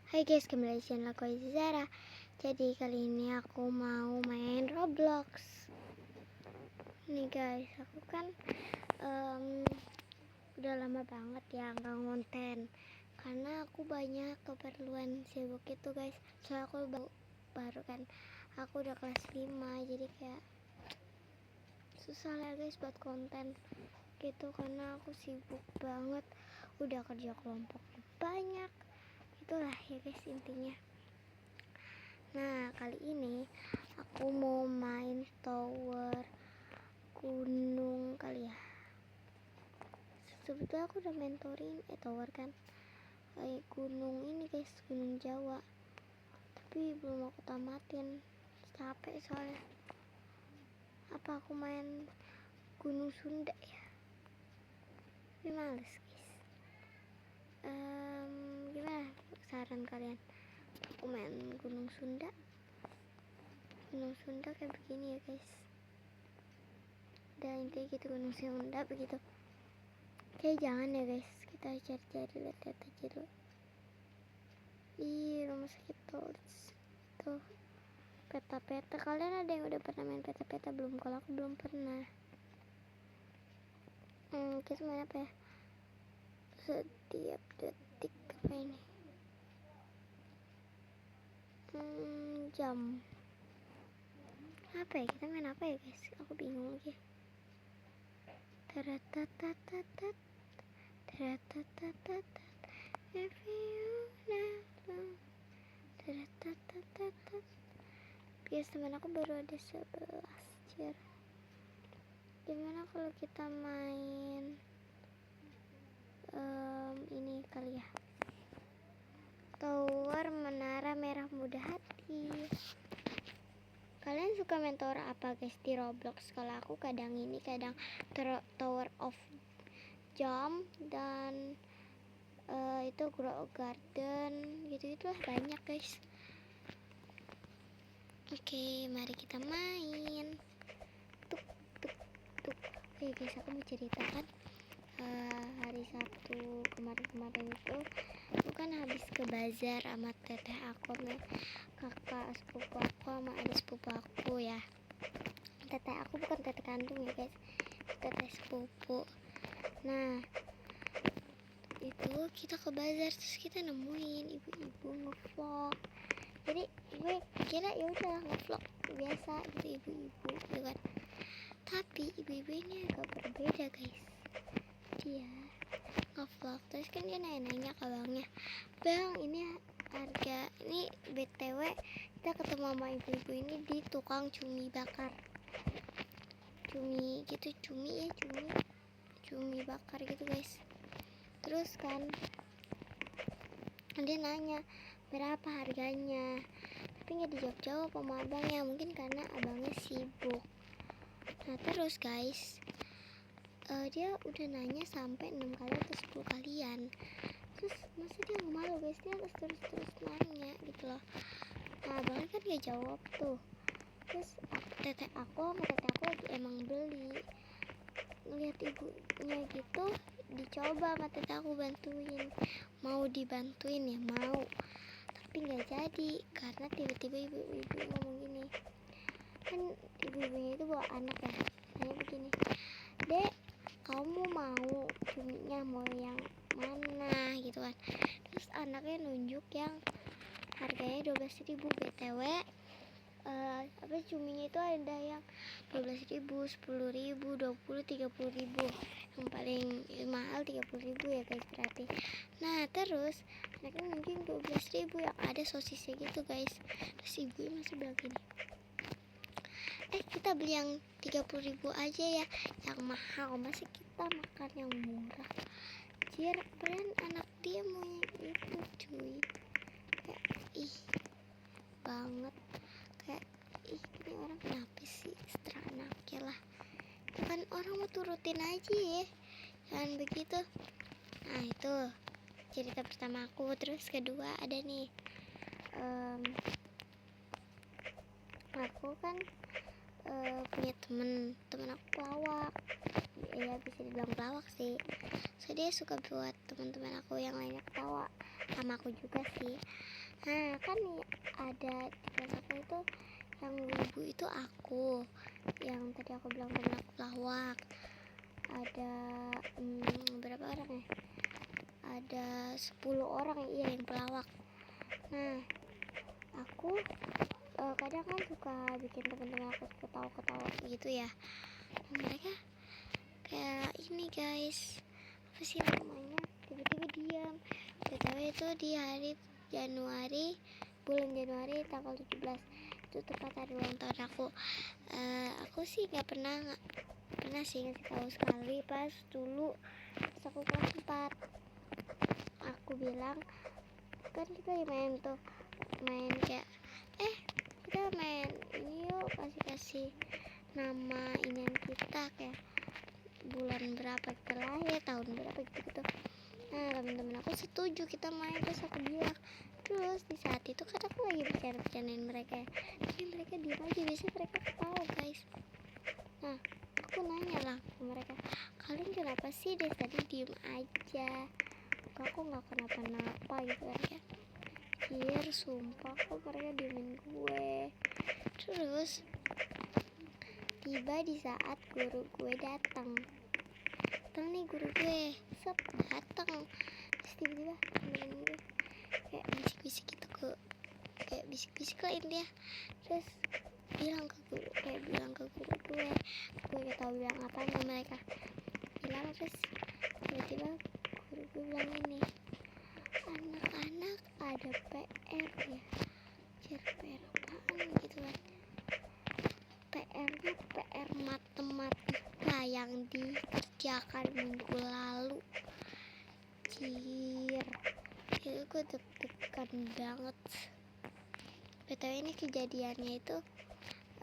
Hai guys, kembali di channel aku Zara. Jadi kali ini aku mau main Roblox. Nih guys, aku kan udah lama banget ya nggak ngonten karena aku banyak keperluan sibuk itu guys. Soalnya aku baru kan, aku udah kelas 5, jadi kayak susah lah guys buat konten gitu karena aku sibuk banget, udah kerja kelompok banyak, itulah ya guys intinya. Nah kali ini aku mau main tower gunung kali ya. Sebetulnya aku udah mentorin tower kan, kayak gunung ini guys, gunung Jawa, tapi belum aku tamatin, capek soalnya. Apa aku main gunung Sunda ya? Tapi males guys. Gimana saran kalian? Aku main gunung Sunda kayak begini ya guys. Dan intinya gitu, gunung Sunda begitu. Kayak jangan ya guys, kita cari-cari lihat aja dulu. Ih, rumah sakit tuh peta-peta. Kalian ada yang udah pernah main peta-peta belum? Kalau aku belum pernah. Kita main apa ya? Setiap detik apa ini? Jam apa ya? Kita main apa ya guys? Aku bingung lagi. Taratatatat, taratatatat, if you never, taratatatat. Guys, teman aku baru ada 11 cer. Gimana kalau kita main ini kali ya, tower menara merah muda hati. Kalian suka main tower apa guys di Roblox? Kalau aku kadang ini, kadang Tower of Jump dan itu Grow Garden gitu-gitulah, banyak guys. Oke, mari kita main. Tuk. Oke guys, aku mau ceritakan hari Sabtu kemarin itu aku kan habis ke bazar sama teteh aku, sama kakak sepupu aku, sama adik sepupu aku ya. Teteh aku bukan teteh kandung ya guys, teteh sepupu. Nah itu kita ke bazar, terus kita nemuin ibu-ibu ngevlog. Jadi gue kira ya udah ngevlog biasa gitu, ibu-ibu gitu kan. Tapi ibu-ibu ini agak berbeda guys. Dia ngevlog terus kan dia nanya ke abangnya, "Bang, ini harga ini BTW kita ketemu sama ibu-ibu ini di tukang cumi bakar." Cumi gitu, cumi bakar gitu guys. Terus kan dia nanya berapa harganya, tapi nggak dijawab sama abangnya, mungkin karena abangnya sibuk. Nah terus guys, dia udah nanya sampai 6 kali atau 10 kalian. Terus masa dia nggak malu guys, dia terus nanya gitu loh. Nah abangnya kan gak jawab tuh. Terus teteh aku emang beli, ngeliat ibunya gitu, dicoba sama teteh aku bantuin, mau dibantuin ya mau, tapi nggak jadi karena tiba-tiba ibu-ibu ngomong gini. Kan ibu-ibunya itu bawa anak ya, nanya begini, "Dek, kamu mau cuminya mau yang mana?" gitu kan. Terus anaknya nunjuk yang harganya 12.000 BTW. Cuminya itu ada yang 12.000, 10.000, 20, 30.000. Yang paling mahal 30.000 ya guys berarti. Nah terus anaknya mungkin 12.000 yang ada sosisnya gitu guys. Terus ibunya masih bilang gini, kita beli yang 30.000 aja ya, yang mahal, masa kita makan yang murah. Jir, padahal anak dia mau yang itu cuy. Kayak banget, kayak ini orang kenapa sih seterah anaknya lah. Itu kan orang mau turutin aja ya, jangan begitu. Nah itu cerita pertama aku. Terus kedua ada nih, aku kan punya temen aku pelawak ya, bisa dibilang pelawak sih. So dia suka buat teman-teman aku yang lainnya ketawa, sama aku juga sih. Nah kan nih ada di kelas aku itu yang ibu itu aku, yang tadi aku bilang temen aku pelawak. Ada berapa orang ya? Ada 10 orang ya yang pelawak. Nah aku kadang kan suka bikin teman-teman aku ketawa-ketawa gitu ya. Nah, mereka kayak ini guys, apa sih namanya, tiba-tiba diam. Btw itu di hari Januari, bulan Januari tanggal 17 itu tepat hari ulang tahun aku. Aku sih nggak pernah sih ngasih tahu sekali pas dulu pas aku kelas 4. Aku bilang kan kita lagi main kayak kita main ini yuk, kasih nama inian kita, kayak bulan berapa kita lahir, tahun berapa gitu. Nah teman-teman aku setuju kita main, terus aku bilang, terus di saat itu kan aku lagi bercanda-bercandain mereka, tapi mereka diem aja. Biasanya mereka ketawa guys. Nah aku nanya lah ke mereka, kalian kenapa sih dari tadi diem aja? Aku nggak kenapa-napa gitu kan, kayak sumpah kok mereka diemin gue. Terus tiba di saat guru gue datang nih, guru gue datang. Terus tiba-tiba temen gue kayak bisik-bisik gitu, kayak bisik-bisik lah dia. Terus bilang ke guru gue gak tau bilang apa sama mereka. Terus tiba-tiba guru gue bilang ini, anak-anak ada PR ya. PR apaan gitu kan? PR-nya PR matematika yang dikerjakan minggu lalu. Itu gue deg-degan banget. Btw ini kejadiannya itu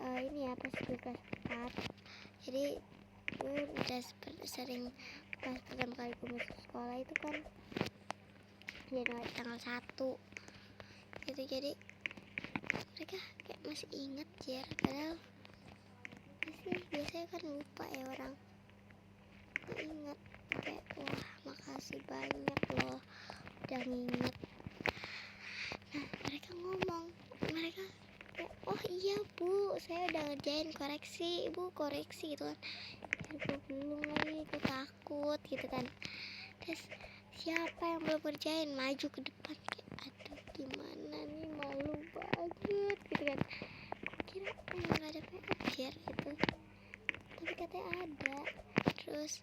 ini ya pas gue kelas 4. Jadi gue udah sering pas pertama kali gue masuk sekolah itu kan Januari tanggal 1 gitu. Jadi mereka kayak masih inget ya, padahal biasanya kan lupa ya orang. Ingat kayak, wah makasih banyak loh udah nginget. Nah mereka ngomong, mereka kayak, oh iya bu, saya udah ngerjain, koreksi gitu kan. Ya, gue belum lagi, gue takut gitu kan. Terus siapa yang belum ngerjain maju ke depan, kayak aduh gimana nih, malu banget gitu kan. Kira emang gak ada PR gitu, tapi katanya ada. Terus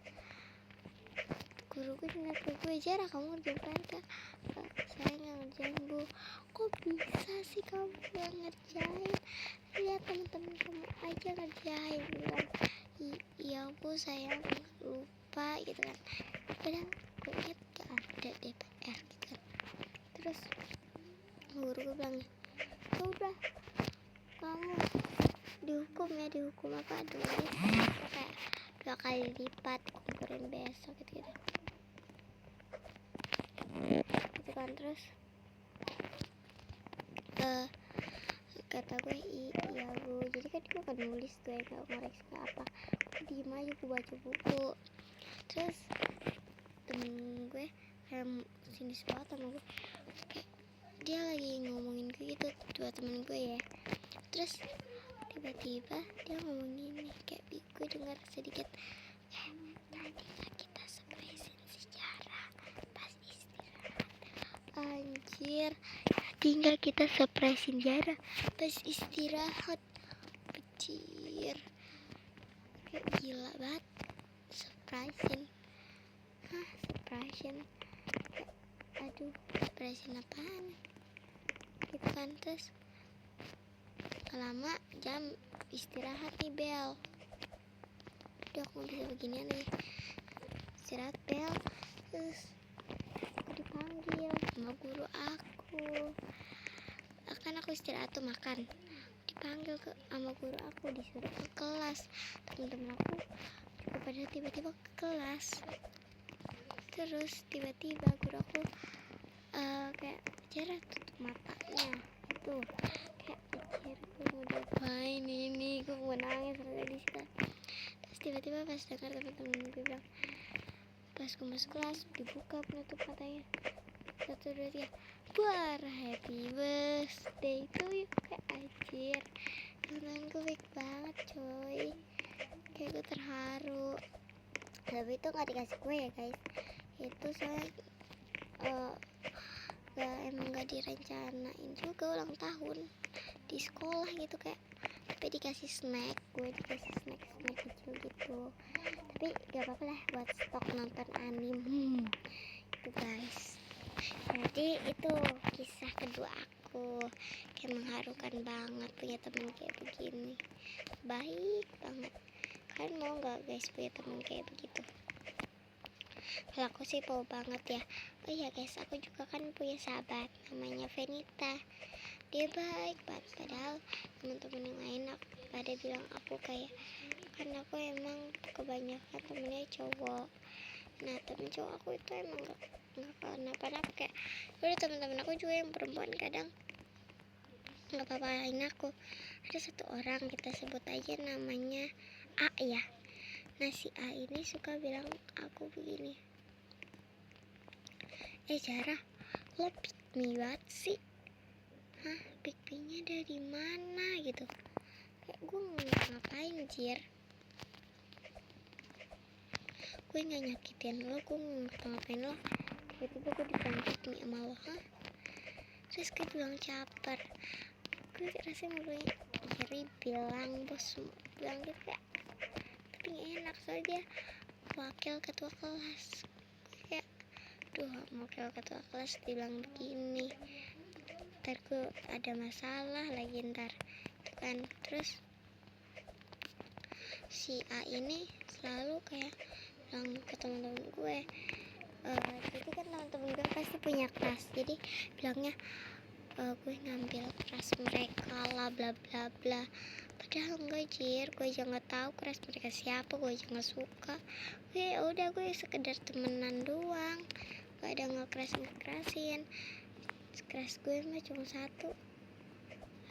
guru gue ngeliat ke gue, Jara kamu ngerjain PR gak? Saya gak ngerjain bu. Kok bisa sih kamu gak ngerjain? Lihat temen-temen kamu aja ngerjain. Bilang, iya bu saya lupa gitu kan. Padahal gue lihat gak ada DPR gitu kan. Terus guru gue bilang, ya udah kamu dihukum apa dulu kayak 2 kali lipat, kumpurin besok gitu kan. Terus kata gue, iya bu, jadi kan gue kan nulis tuh ya, gak ngoreksi apa, gue diem aja, gue baca buku. Terus temen gue kayak sinis banget sama gue, kayak dia lagi ngomongin gue gitu, dua temen gue ya. Terus tiba-tiba dia ngomong gini, kayak gue dengar sedikit, tadi kita surprisein sejarah pas istirahat. Anjir, tinggal kita surprisein sejarah pas istirahat. Bejir, kayak gila banget. Surprisein kayak, aduh surprisein apaan gitu kan. Terus lama jam istirahat nih, bel. Udah aku bisa beginian nih, istirahat bel. Terus aku dipanggil sama guru aku. Kan aku istirahat tuh makan, dipanggil sama guru aku, disuruh ke kelas. Temen-temen aku juga pada tiba-tiba ke kelas. Terus tiba-tiba guru aku kayak Jara tutup matanya itu, kayak pikir gue mau diapain ini, gue mau nangis di situ. Terus tiba-tiba pas dengar temen-temen gue bilang, pas gue masuk kelas dibuka penutup matanya. 1, 2, 3 buar, happy birthday to you. Kayak anjir, temen-temenku baik banget coy, kayak gue terharu. Tapi itu gak dikasih kue ya guys, itu soalnya emang gak direncanain juga ulang tahun di sekolah gitu, kayak tapi dikasih snack, gue dikasih snack kecil gitu. Tapi gak apa-apa lah buat stok nonton anime itu guys. Jadi itu kisah kedua aku, kayak mengharukan banget punya teman kayak begini, baik banget. Kalian mau gak guys punya teman kayak begitu? Kalau aku sih mau banget ya. Oh iya guys, aku juga kan punya sahabat namanya Venita. Dia baik banget, padahal teman-teman yang lain pada bilang aku kayak, kan aku emang kebanyakan temennya cowok. Nah temen cowok aku itu emang gak kenapa-napa, kayak udah teman-teman aku juga yang perempuan kadang nggak apa-apain aku. Ada satu orang, kita sebut aja namanya A ya. Nah si A ini suka bilang aku begini, Zara, lo pick me banget sih. Hah, pick me-nya dari mana gitu? Kayak gue ngapain jir? Gue gak nyakitin lo, gue ngapain lo. Tiba-tiba gue dibilang pick me sama lo, hah? Terus gue bilang caper. Gue rasanya mau iri bilang bos, bilang gitu kayak, tapi gak enak soalnya dia wakil ketua kelas. Kayak duh, wakil ketua kelas dibilang begini, ntar gue ada masalah lagi ntar itu kan. Terus si A ini selalu kayak bilang ke teman-teman gue, jadi kan teman-teman gue pasti punya kelas, jadi bilangnya gue ngambil kelas mereka lah bla bla bla. Padahal enggak jir, gue aja nggak tahu kelas mereka siapa, gue aja nggak suka. Gue udah, gue sekedar temenan doang, gak ada ngekerasin. Kelas gue mah cuma satu,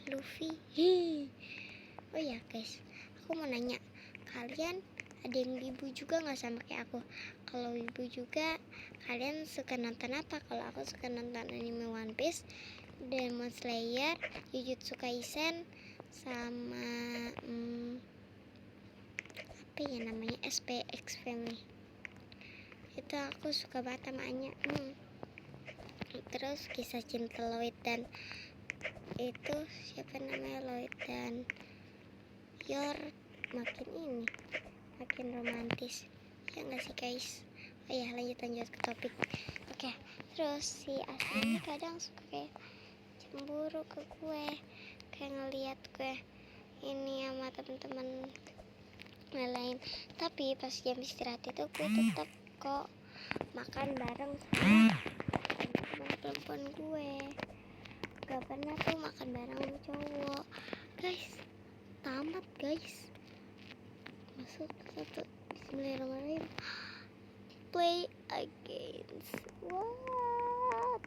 Luffy. Oh ya guys, aku mau nanya, kalian ada yang wibu juga nggak sama kayak aku? Kalau wibu juga, kalian suka nonton apa? Kalau aku suka nonton anime One Piece, Demon Slayer, Jujutsu Kaisen, sama apa ya namanya, SPX Family. Itu aku suka banget sama Anya. Terus kisah cinta Lloyd dan itu siapa namanya, Lloyd dan Yor, makin romantis ya nggak sih guys? Oh ya, lanjut ke topik. Oke, terus si Asli ini kadang suka kayak cemburu ke gue, kayak ngeliat gue ini sama teman-teman lain. Tapi pas jam istirahat itu gue tetap kok makan bareng sama teman perempuan gue, gak pernah tuh makan bareng sama cowok guys. Tamat guys, masuk satu, bismillahirrahmanirrahim, play against what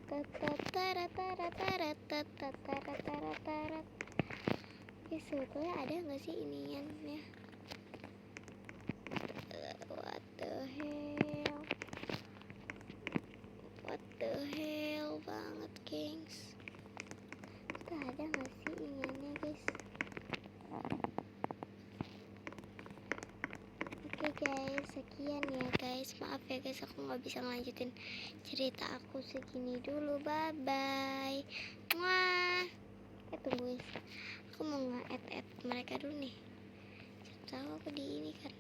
sebetulnya ada nggak sih iniannya? What the hell banget gengs, itu ada nggak sih iniannya guys? Oke guys, sekian ya guys, maaf ya guys aku nggak bisa ngelanjutin cerita aku segini dulu. Bye bye. Mwah. Tungguin, aku mau nge-add mereka dulu nih, tahu aku di ini kan.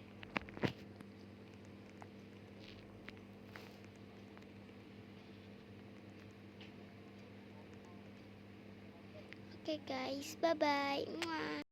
Oke guys, bye bye. Mwah.